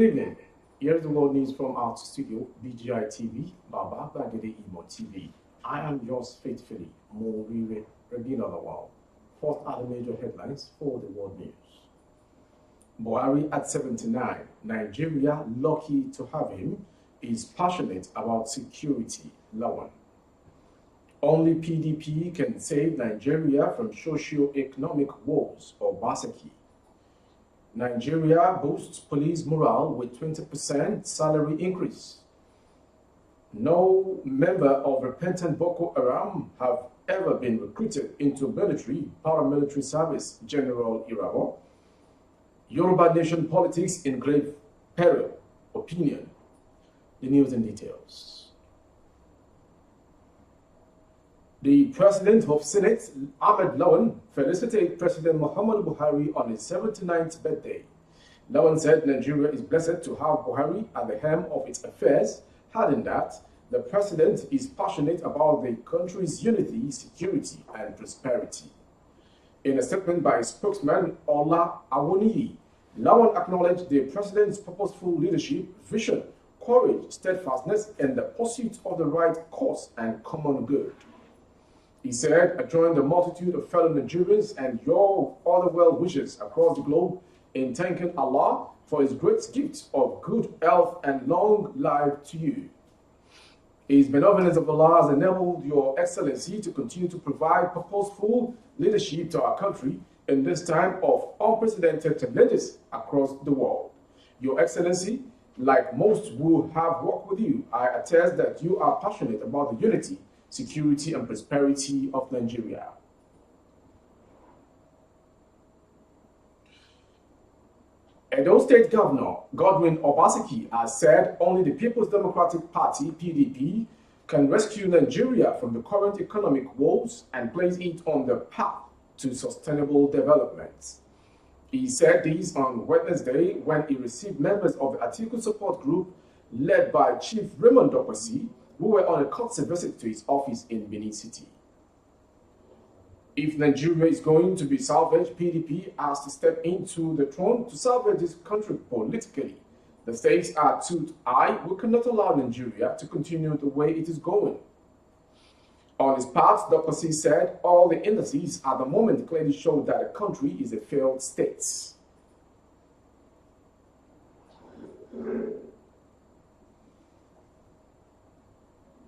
evening. Here's the world news from our studio, BGI TV, Baba Bagede Imo TV. I am yours faithfully, Morire Regina Lawal. First are the major headlines for the world news. Buhari at 79, Nigeria lucky to have him, is passionate about security, Lawan. Only PDP can save Nigeria from socio-economic woes, Obaseki. Nigeria boosts police morale with 20% salary increase. No member of repentant Boko Haram have ever been recruited into military, paramilitary service, General Irabo. Yoruba nation politics in grave peril, opinion. The news and details. The President of Senate, Ahmed Lawan, felicited President Muhammadu Buhari on his 79th birthday. Lawan said Nigeria is blessed to have Buhari at the helm of its affairs, adding that the President is passionate about the country's unity, security, and prosperity. In a statement by his spokesman, Ola Awoniyi, Lawan acknowledged the President's purposeful leadership, vision, courage, steadfastness, and the pursuit of the right cause and common good. He said, I join the multitude of fellow Nigerians and your other well wishes across the globe in thanking Allah for his great gift of good health and long life to you. His benevolence of Allah has enabled your excellency to continue to provide purposeful leadership to our country in this time of unprecedented challenges across the world. Your excellency, like most who have worked with you, I attest that you are passionate about the unity, security, and prosperity of Nigeria. Edo State Governor Godwin Obaseki has said only the People's Democratic Party, PDP, can rescue Nigeria from the current economic woes and place it on the path to sustainable development. He said this on Wednesday when he received members of the Atiku support group led by Chief Raymond Dokwasi, who were on a courtesy visit to his office in Benin City. If Nigeria is going to be salvaged, PDP has to step into the throne to salvage this country politically. The stakes are too high. We cannot allow Nigeria to continue the way it is going. On his part, Dr. C said all the indices at the moment clearly show that the country is a failed state.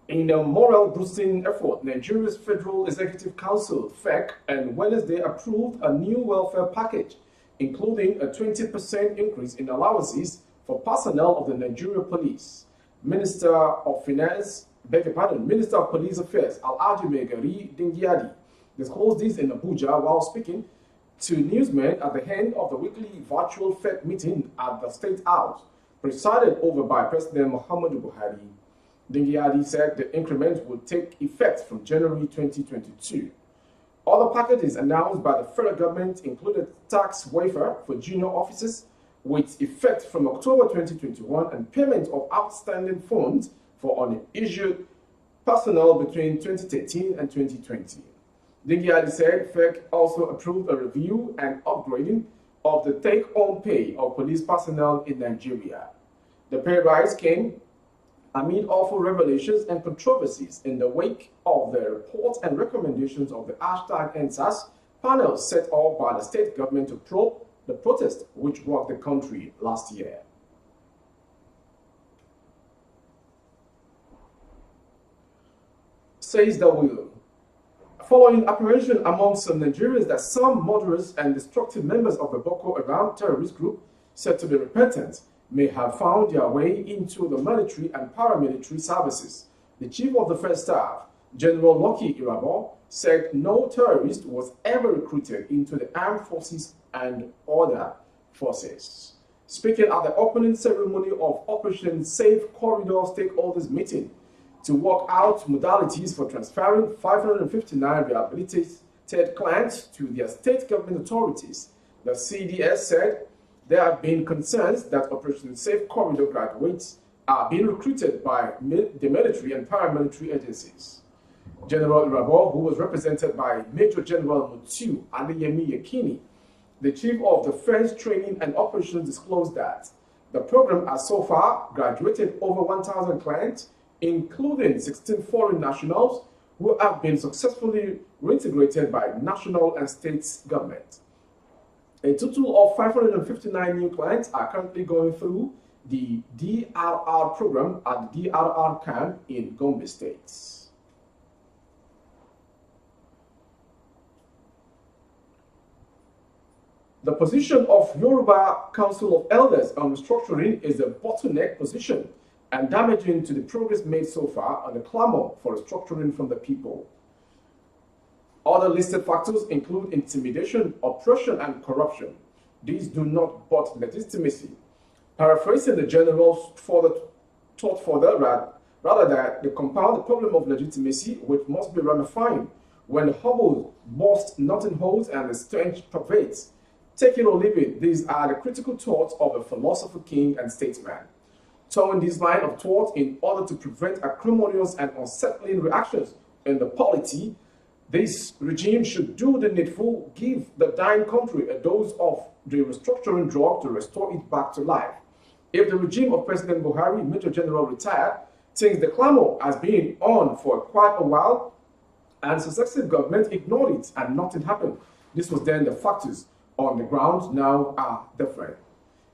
In a morale-boosting effort, Nigeria's Federal Executive Council, FEC, on Wednesday approved a new welfare package, including a 20% increase in allowances for personnel of the Nigeria Police. Minister of Finance, Minister of Police Affairs, Alhaji Megari Dingyadi, disclosed this in Abuja while speaking to newsmen at the end of the weekly virtual FEC meeting at the State House, presided over by President Muhammadu Buhari. Dingyadi said the increment would take effect from January 2022. Other packages announced by the federal government included tax waiver for junior officers with effect from October 2021 and payment of outstanding funds for unissued personnel between 2013 and 2020. Dingyadi said FEC also approved a review and upgrading of the take-home pay of police personnel in Nigeria. The pay rise came amid awful revelations and controversies in the wake of the report and recommendations of the #NSAS panel set up by the state government to probe the protest which rocked the country last year. Says the will. Following apprehension among some Nigerians that some murderous and destructive members of the Boko Haram terrorist group, said to be repentant, may have found their way into the military and paramilitary services. The Chief of the First Staff, General Lucky Irabo, said no terrorist was ever recruited into the armed forces and other forces. Speaking at the opening ceremony of Operation Safe Corridor Stakeholders Meeting to work out modalities for transferring 559 rehabilitated clients to their state government authorities, the CDS said there have been concerns that Operation Safe Corridor graduates are being recruited by the military and paramilitary agencies. General Irabo, who was represented by Major General Mutiu Adeyemi Yekini, the Chief of Defense Training and Operations, disclosed that The program has so far graduated over 1,000 clients, including 16 foreign nationals who have been successfully reintegrated by national and state government. A total of 559 new clients are currently going through the DRR program at the DRR camp in Gombe State. The position of Yoruba Council of Elders on restructuring is a bottleneck position and damaging to the progress made so far on the clamor for restructuring from the people. Other listed factors include intimidation, oppression, and corruption. These do not but legitimacy. Paraphrasing the general rather that they compound the problem of legitimacy, which must be ramified when the hobble bursts, nothing holds, and the stench pervades. Take it or leave it, these are the critical thoughts of a philosopher, king, and statesman. Towing this line of thought in order to prevent acrimonious and unsettling reactions in the polity, this regime should do the needful, give the dying country a dose of the restructuring drug to restore it back to life. If the regime of President Buhari, Major General retired, thinks the clamor has been on for quite a while, and successive government ignored it and nothing happened, this was then the factors on the ground now are different.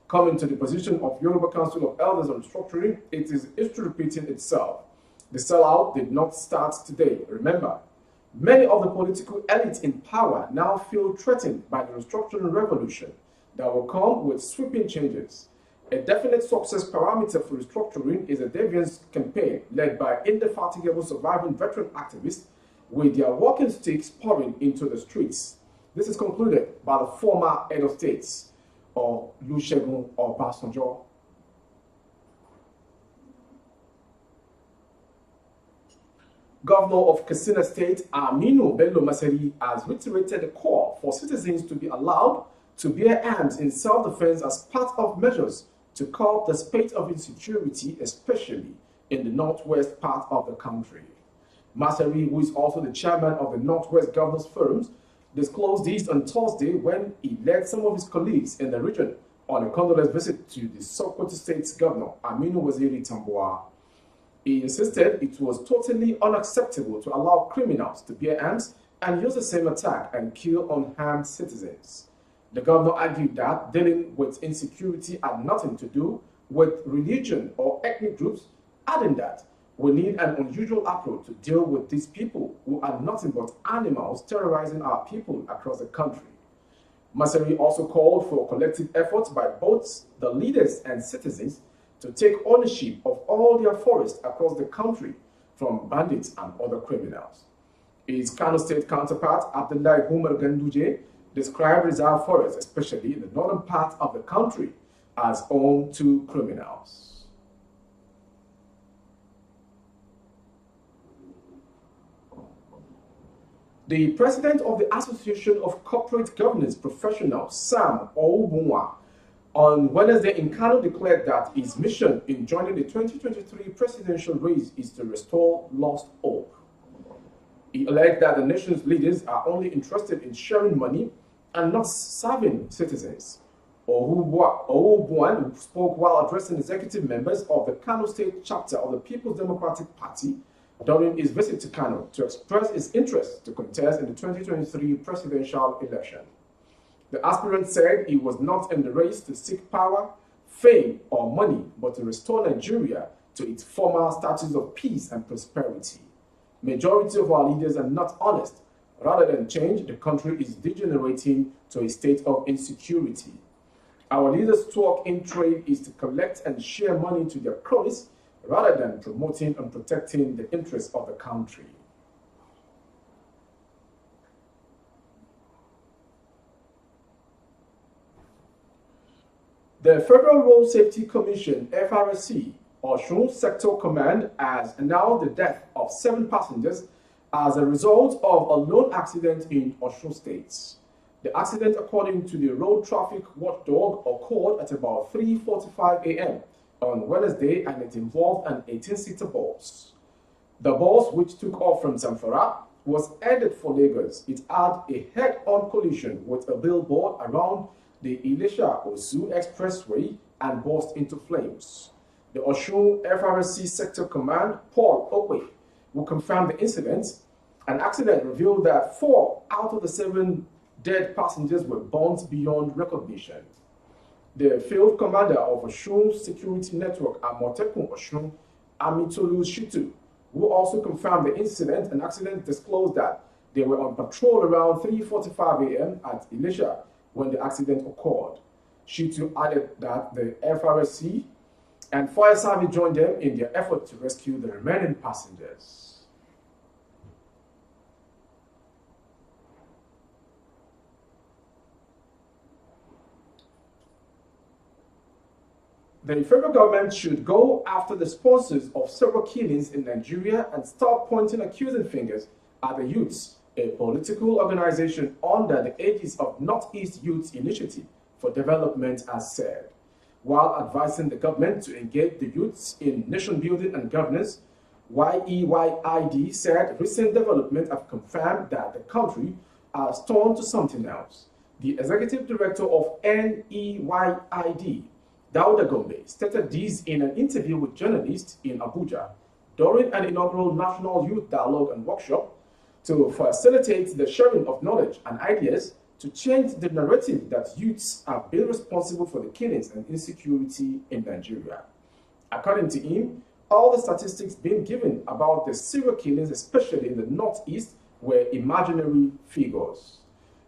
Coming to the position of Yoruba Council of Elders on restructuring, it is history repeating itself. The sellout did not start today. Remember, many of the political elites in power now feel threatened by the restructuring revolution that will come with sweeping changes. A definite success parameter for restructuring is a deviance campaign led by indefatigable surviving veteran activists with their walking sticks pouring into the streets. This is concluded by the former head of states, or Olusegun Obasanjo. Governor of Katsina State, Aminu Bello Masari, has reiterated the call for citizens to be allowed to bear arms in self-defense as part of measures to curb the spate of insecurity, especially in the northwest part of the country. Masari, who is also the chairman of the Northwest Governors Forums, disclosed this on Thursday when he led some of his colleagues in the region on a condolence visit to the Sokoto State's governor, Aminu Waziri Tambuwal. He insisted it was totally unacceptable to allow criminals to bear arms and use the same attack and kill unarmed citizens. The governor argued that dealing with insecurity had nothing to do with religion or ethnic groups, adding that we need an unusual approach to deal with these people who are nothing but animals terrorizing our people across the country. Masari also called for collective efforts by both the leaders and citizens to take ownership of all their forests across the country from bandits and other criminals. His Kano State counterpart, Abdullahi Umar Ganduje, described reserve forests, especially in the northern part of the country, as home to criminals. The president of the Association of Corporate Governance Professionals, Sam Oubunwa, on Wednesday in Kano declared that his mission in joining the 2023 presidential race is to restore lost hope. He alleged that the nation's leaders are only interested in sharing money and not serving citizens. Oubunwa, who spoke while addressing executive members of the Kano State chapter of the People's Democratic Party, during his visit to Kano to express his interest to contest in the 2023 presidential election. The aspirant said he was not in the race to seek power, fame, or money, but to restore Nigeria to its former status of peace and prosperity. Majority of our leaders are not honest. Rather than change, the country is degenerating to a state of insecurity. Our leaders' talk in trade is to collect and share money to their cronies, rather than promoting and protecting the interests of the country. The Federal Road Safety Commission, FRSC, Osun Sector Command, has announced the death of 7 passengers as a result of a lone accident in Osun State. The accident, according to the road traffic watchdog, occurred at about 3:45 a.m. on Wednesday, and it involved an 18-seater bus. The bus, which took off from Zamfara, was headed for Lagos. It had a head-on collision with a billboard around the Ilesha-Osu Expressway and burst into flames. The Osun FRSC Sector Command, Paul Okwe, who confirmed the incident. An accident revealed that 4 out of the 7 dead passengers were burnt beyond recognition. The field commander of Osun Security Network, Amotekun Osun, Amitolu Shitu, who also confirmed the incident, an accident disclosed that they were on patrol around 3:45 a.m. at Ilesha when the accident occurred. Shitu added that the FRSC and fire service joined them in their effort to rescue the remaining passengers. The federal government should go after the sponsors of several killings in Nigeria and stop pointing accusing fingers at the youths, a political organization under the aegis of Northeast Youth Initiative for Development has said. While advising the government to engage the youths in nation building and governance, YEYID said recent developments have confirmed that the country has turned to something else. The executive director of NEYID, Dauda Gombe, stated this in an interview with journalists in Abuja during an inaugural National Youth Dialogue and Workshop to facilitate the sharing of knowledge and ideas to change the narrative that youths have been responsible for the killings and insecurity in Nigeria. According to him, all the statistics being given about the serial killings, especially in the Northeast, were imaginary figures.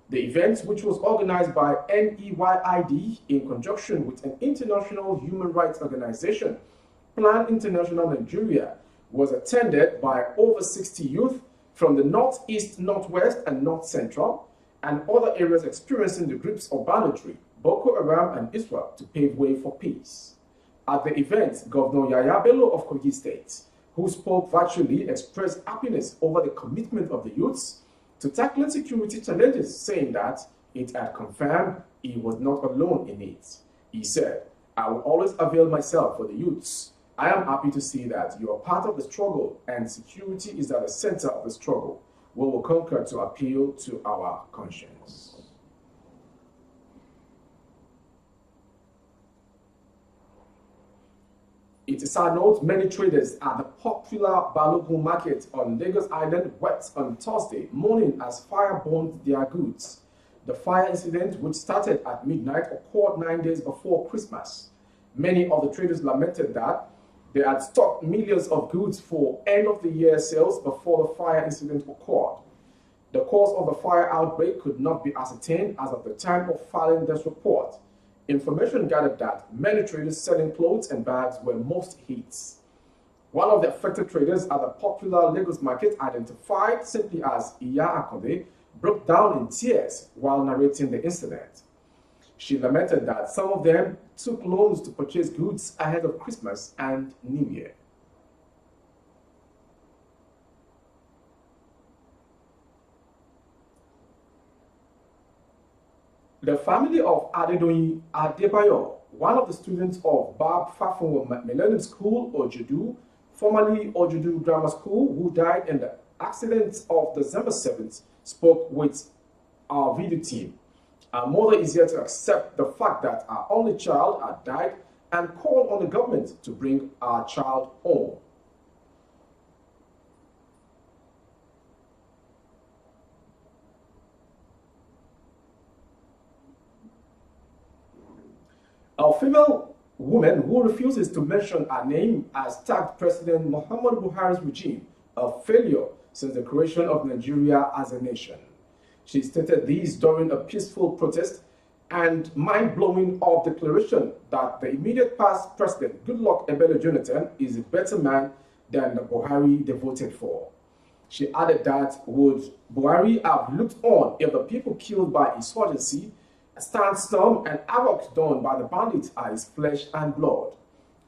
The event, which was organized by NEYID in conjunction with an international human rights organization, Plan International Nigeria, was attended by over 60 youth from the Northeast, Northwest, and North Central, and other areas experiencing the grips of banditry, Boko Haram, and ISWAP to pave way for peace. At the event, Governor Yaya Bello of Kogi State, who spoke virtually, expressed happiness over the commitment of the youths to tackling security challenges, saying that it had confirmed he was not alone in it. He said, "I will always avail myself for the youths. I am happy to see that you are part of the struggle and security is at the center of the struggle. We will conquer to appeal to our conscience." It is our note many traders at the popular Balogun market on Lagos Island wept on Thursday morning as fire burned their goods. The fire incident, which started at midnight, occurred 9 days before Christmas. Many of the traders lamented that they had stocked millions of goods for end-of-the-year sales before the fire incident occurred. The cause of the fire outbreak could not be ascertained as of the time of filing this report. Information gathered that many traders selling clothes and bags were most hit. One of the affected traders at the popular Lagos market, identified simply as Iya Akode, broke down in tears while narrating the incident. She lamented that some of them took loans to purchase goods ahead of Christmas and New Year. The family of Adebayo, one of the students of Bab Fafunwo Millennium School, Ojodu, formerly Ojodu Grammar School, who died in the accident of December 7th, spoke with our video team. Our mother is here to accept the fact that our only child had died and called on the government to bring our child home. A female woman who refuses to mention her name has tagged President Muhammadu Buhari's regime a failure since the creation of Nigeria as a nation. She stated this during a peaceful protest and mind-blowing of declaration that the immediate past president, Goodluck Ebele Jonathan, is a better man than the Buhari they voted for. She added that would Buhari have looked on if the people killed by insurgency, sandstorm, and havoc done by the bandits are his flesh and blood.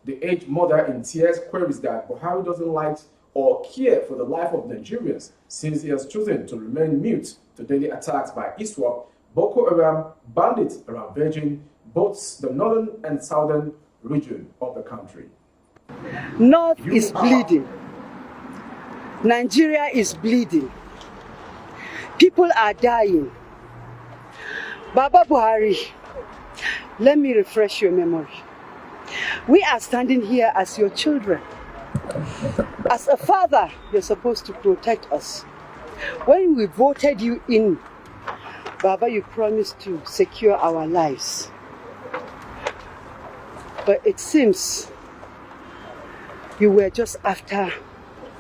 The aged mother in tears queries that Buhari doesn't like or care for the life of Nigerians since he has chosen to remain mute to daily attacks by ISWAP, Boko Haram, bandits around Virgin, both the northern and southern region of the country. North is bleeding. Nigeria is bleeding. People are dying. Baba Buhari, let me refresh your memory. We are standing here as your children. As a father, you're supposed to protect us. When we voted you in, Baba, you promised to secure our lives. But it seems you were just after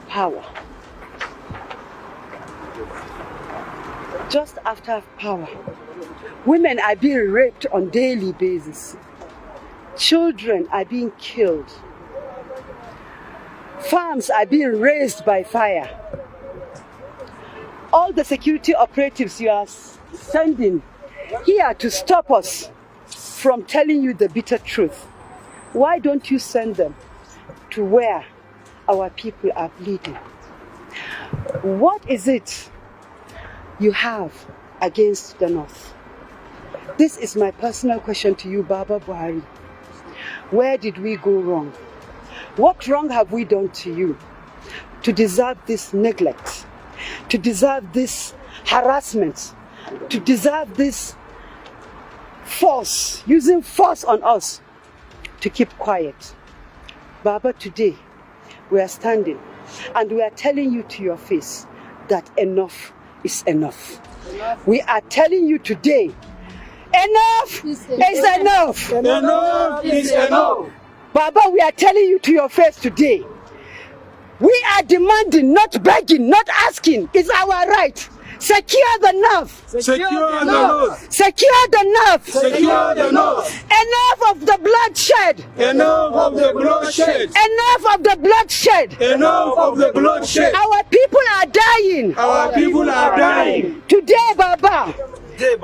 power. Just after power. Women are being raped on a daily basis. Children are being killed. Farms are being razed by fire. All the security operatives you are sending here to stop us from telling you the bitter truth. Why don't you send them to where our people are bleeding? What is it you have against the North? This is my personal question to you, Baba Buhari. Where did we go wrong? What wrong have we done to you to deserve this neglect, to deserve this harassment, to deserve this force, using force on us to keep quiet? Baba, today we are standing and we are telling you to your face that enough is enough. We are telling you today, enough is enough. Enough is enough. Baba, we are telling you to your face today. We are demanding, not begging, not asking. It's our right. Secure the North. Secure the North. Secure the North. Secure the North. Enough of the bloodshed. Enough of the bloodshed. Enough of the bloodshed. Enough of the bloodshed. Our people are dying. Our people are dying. Today, Baba,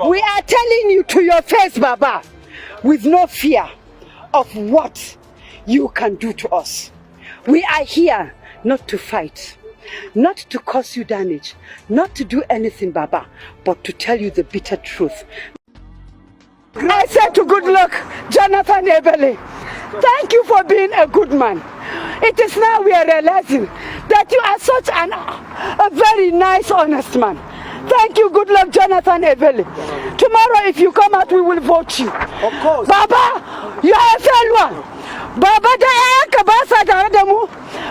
we are telling you to your face, Baba, with no fear of what you can do to us. We are here not to fight, not to cause you damage, not to do anything, Baba, but to tell you the bitter truth. I said to good luck, Jonathan Ebele, thank you for being a good man. It is now we are realizing that you are such a very nice, honest man. Thank you, good luck, Jonathan Ebele. Tomorrow, if you come out, we will vote you. Of course. Baba, you are a failure. Baba,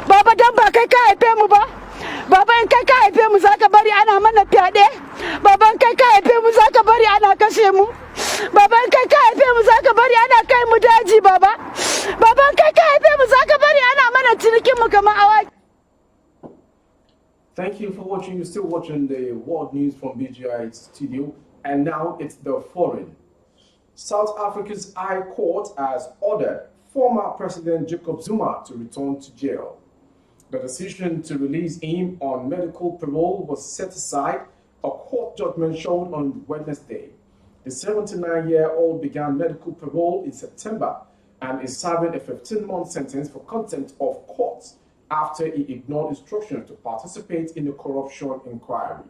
Baba, Baba in kai ka haife mu zaka bari ana mana fyaɗe. Baba in kai ka haife mu zaka bari ana kashe mu. Baba in kai ka haife mu zaka bari ana kai mu daji, Baba. Baba in kai ka haife mu zaka bari ana mana cinikin mu kamar awaki. Thank you for watching. You're still watching the world news from BGI studio, and now it's the foreign. South Africa's High Court has ordered former President Jacob Zuma to return to jail. The decision to release him on medical parole was set aside, a court judgment showed on Wednesday. The 79-year-old began medical parole in September and is serving a 15-month sentence for contempt of court after he ignored instructions to participate in a corruption inquiry.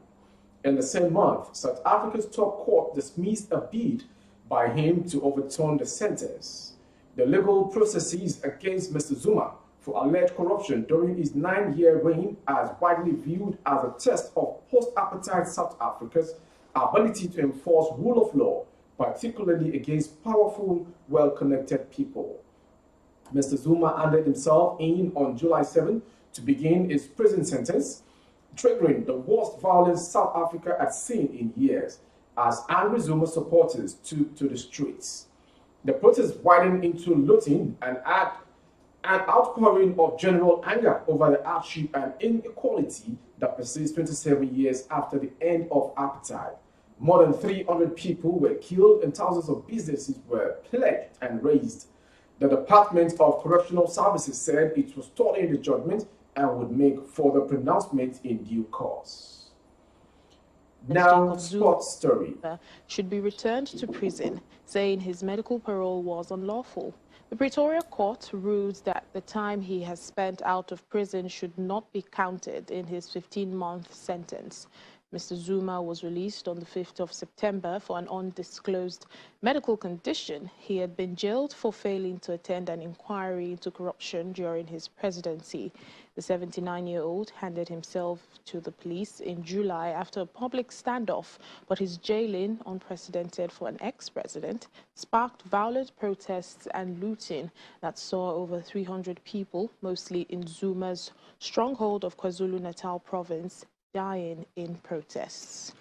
In the same month, South Africa's top court dismissed a bid by him to overturn the sentence. The legal processes against Mr. Zuma for alleged corruption during his 9-year reign are widely viewed as a test of post-apartheid South Africa's ability to enforce rule of law, particularly against powerful, well-connected people. Mr. Zuma handed himself in on July 7 to begin his prison sentence, triggering the worst violence South Africa had seen in years as angry Zuma supporters took to the streets. The protests widened into looting and an outpouring of general anger over the hardship and inequality that persists 27 years after the end of apartheid. More than 300 people were killed and thousands of businesses were pillaged and razed. The Department of Correctional Services said it was studying the judgment and would make further pronouncements in due course. Now, sports story. Should be returned to prison, saying his medical parole was unlawful. The Pretoria court ruled that the time he has spent out of prison should not be counted in his 15-month sentence. Mr. Zuma was released on the 5th of September for an undisclosed medical condition. He had been jailed for failing to attend an inquiry into corruption during his presidency. The 79-year-old handed himself to the police in July after a public standoff, but his jailing, unprecedented for an ex-president, sparked violent protests and looting that saw over 300 people, mostly in Zuma's stronghold of KwaZulu-Natal province, dying in protests.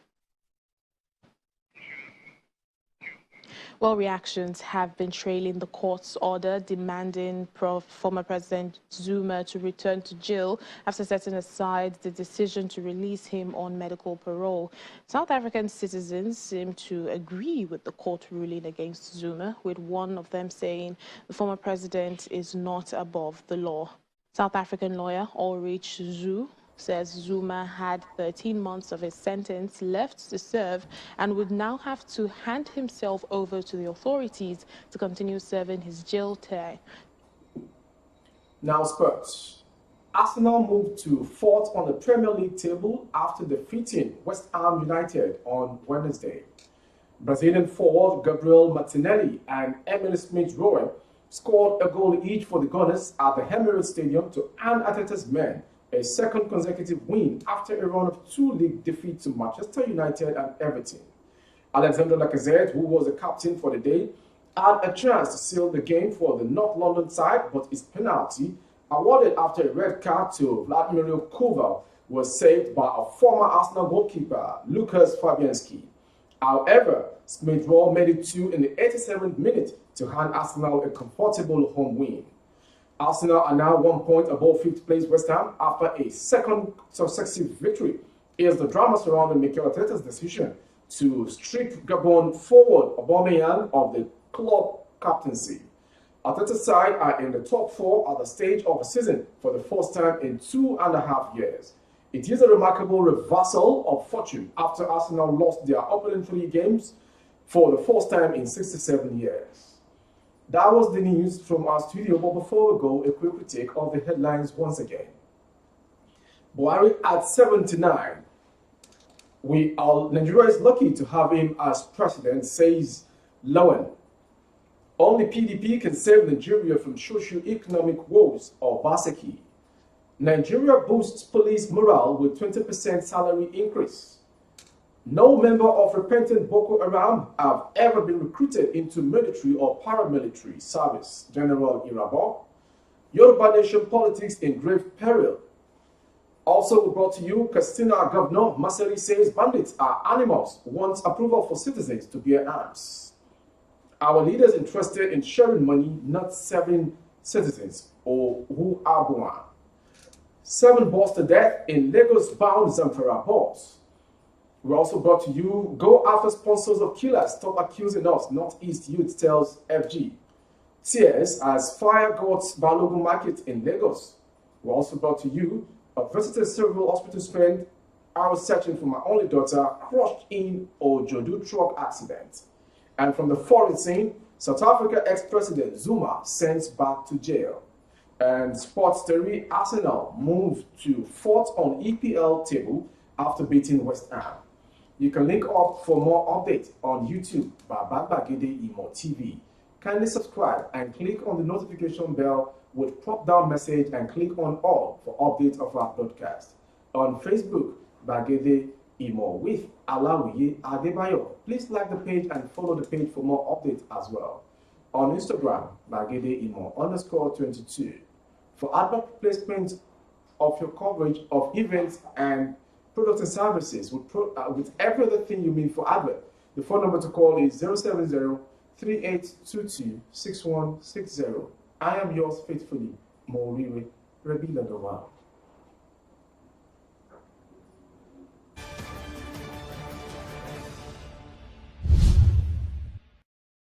Well, reactions have been trailing the court's order demanding former President Zuma to return to jail after setting aside the decision to release him on medical parole. South African citizens seem to agree with the court ruling against Zuma, with one of them saying the former president is not above the law. South African lawyer Ulrich Zhu says Zuma had 13 months of his sentence left to serve and would now have to hand himself over to the authorities to continue serving his jail term. Now sports. Arsenal moved to fourth on the Premier League table after defeating West Ham United on Wednesday. Brazilian forward Gabriel Martinelli and Emile Smith-Rowe scored a goal each for the Gunners at the Emirates Stadium to earn Arteta's men a second consecutive win after a run of 2 league defeats to Manchester United and Everton. Alexander Lacazette, who was the captain for the day, had a chance to seal the game for the North London side, but his penalty, awarded after a red card to Vladimir Koval, was saved by a former Arsenal goalkeeper, Lukas Fabianski. However, Smith-Rowe made it 2 in the 87th minute to hand Arsenal a comfortable home win. Arsenal are now 1 point above 5th place West Ham after a second successive victory. Here's the drama surrounding Mikel Arteta's decision to strip Gabon forward Aubameyang of the club captaincy. Arteta's side are in the top 4 at the stage of the season for the first time in 2.5 years. It is a remarkable reversal of fortune after Arsenal lost their opening 3 games for the first time in 67 years. That was the news from our studio, but before we go, a quick critique of the headlines once again. Buhari at 79. Nigeria is lucky to have him as president, says Lowen. Only PDP can save Nigeria from socio-economic woes of Baseki. Nigeria boosts police morale with 20% salary increase. No member of repentant Boko Haram have ever been recruited into military or paramilitary service. General Irabo. Yoruba nation politics in grave peril. Also brought to you, Katsina Governor Masari says bandits are animals, wants approval for citizens to bear arms. Our leaders interested in sharing money, not serving citizens or who are born. 7 boys to death in Lagos-bound Zamfara boss. We also brought to you, go after sponsors of killers, stop accusing us, Northeast Youth tells FG. Tears as fire guards Balogun Market in Lagos. We also brought to you, I visited several hospitals spent hours searching for my only daughter crushed in Ojodu truck accident. And from the foreign scene, South Africa ex-president Zuma sent back to jail. And sports story, Arsenal moved to 4th on EPL table after beating West Ham. You can link up for more updates on YouTube by Bagede Imo TV. Kindly subscribe and click on the notification bell with drop-down message and click on all for updates of our broadcast. On Facebook, Bagede Imo with Alawiye Adebayo. Please like the page and follow the page for more updates as well. On Instagram, Bagede Imo _22. For advert placement of your coverage of events and products and services with every other thing you need for advert, the phone number to call is 070-3822-6160. I am yours faithfully, Moriwe Rebila Dawao.